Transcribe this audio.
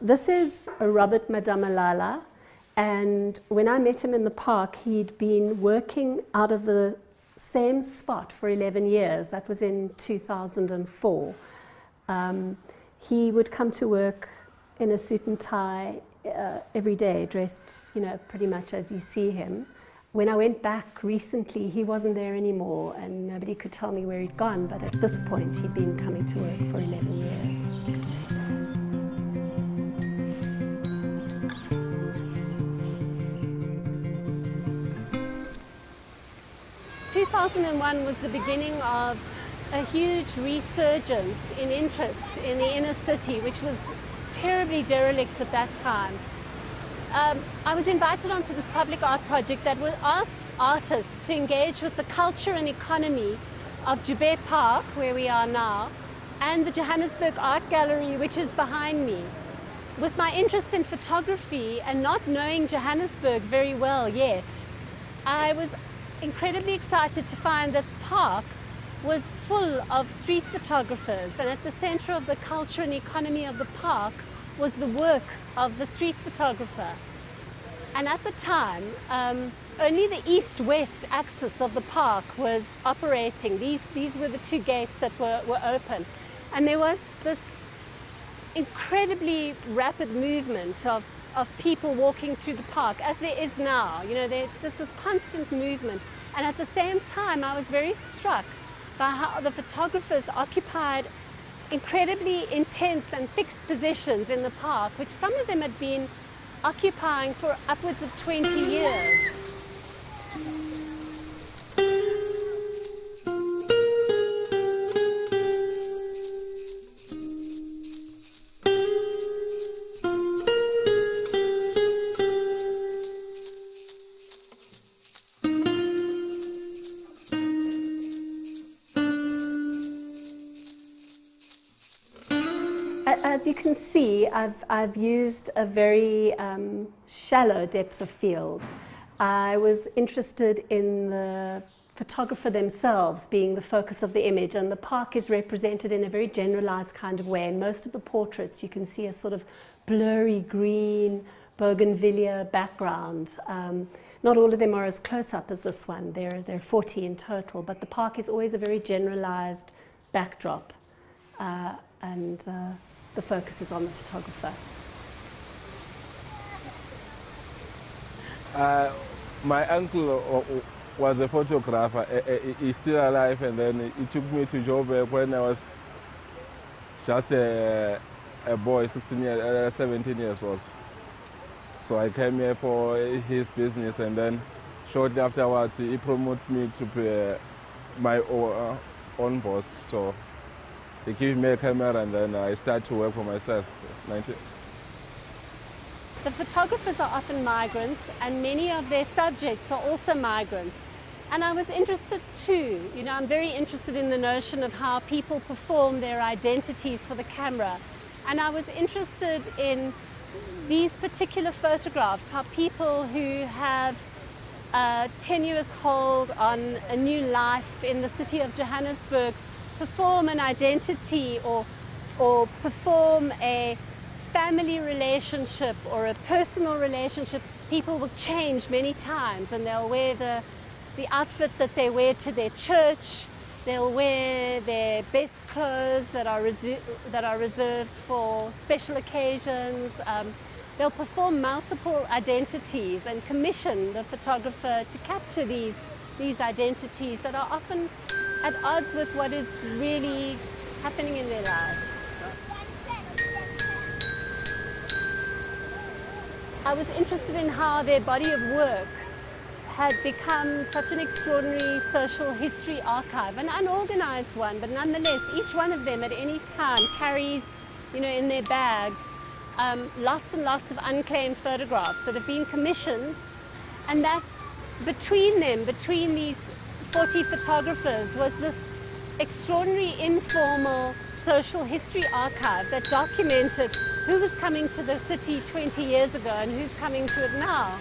this is Robert Madamalala, and when I met him in the park, he'd been working out of the same spot for 11 years. That was in 2004. He would come to work in a suit and tie every day, dressed, you know, pretty much as you see him. When I went back recently, he wasn't there anymore, and nobody could tell me where he'd gone, but at this point, he'd been coming to work for 11 years. 2001 was the beginning of a huge resurgence in interest in the inner city, which was terribly derelict at that time. I was invited onto this public art project that asked artists to engage with the culture and economy of Joubert Park, where we are now, and the Johannesburg Art Gallery, which is behind me. With my interest in photography and not knowing Johannesburg very well yet, I was incredibly excited to find that the park was full of street photographers, and at the center of the culture and economy of the park was the work of the street photographer. And at the time, only the east-west axis of the park was operating. These were the two gates that were open. And there was this incredibly rapid movement of people walking through the park, as there is now. You know, there's just this constant movement. And at the same time, I was very struck by how the photographers occupied incredibly intense and fixed positions in the park, which some of them had been occupying for upwards of 20 years. As you can see, I've used a very shallow depth of field. I was interested in the photographer themselves being the focus of the image, and the park is represented in a very generalized kind of way. In most of the portraits, you can see a sort of blurry green bougainvillea background. Not all of them are as close up as this one. There are 40 in total, but the park is always a very generalized backdrop, and the focus is on the photographer. My uncle was a photographer. He's still alive, and then he took me to Joubert when I was just a boy, 17 years old. So I came here for his business, and then shortly afterwards he promoted me to be my own boss. So he gave me a camera, and then I started to work for myself. The photographers are often migrants, and many of their subjects are also migrants. And I was interested too. You know, I'm very interested in the notion of how people perform their identities for the camera. And I was interested in these particular photographs, how people who have a tenuous hold on a new life in the city of Johannesburg perform an identity or perform a family relationship or a personal relationship. People will change many times, and they'll wear the outfit that they wear to their church. They'll wear their best clothes that are reserved for special occasions. They'll perform multiple identities and commission the photographer to capture these identities that are often at odds with what is really happening in their lives. I was interested in how their body of work had become such an extraordinary social history archive, an unorganized one, but nonetheless, each one of them at any time carries, you know, in their bags, lots and lots of unclaimed photographs that have been commissioned, and that between them, between these 40 photographers, was this extraordinary informal social history archive that documented who was coming to the city 20 years ago and who's coming to it now.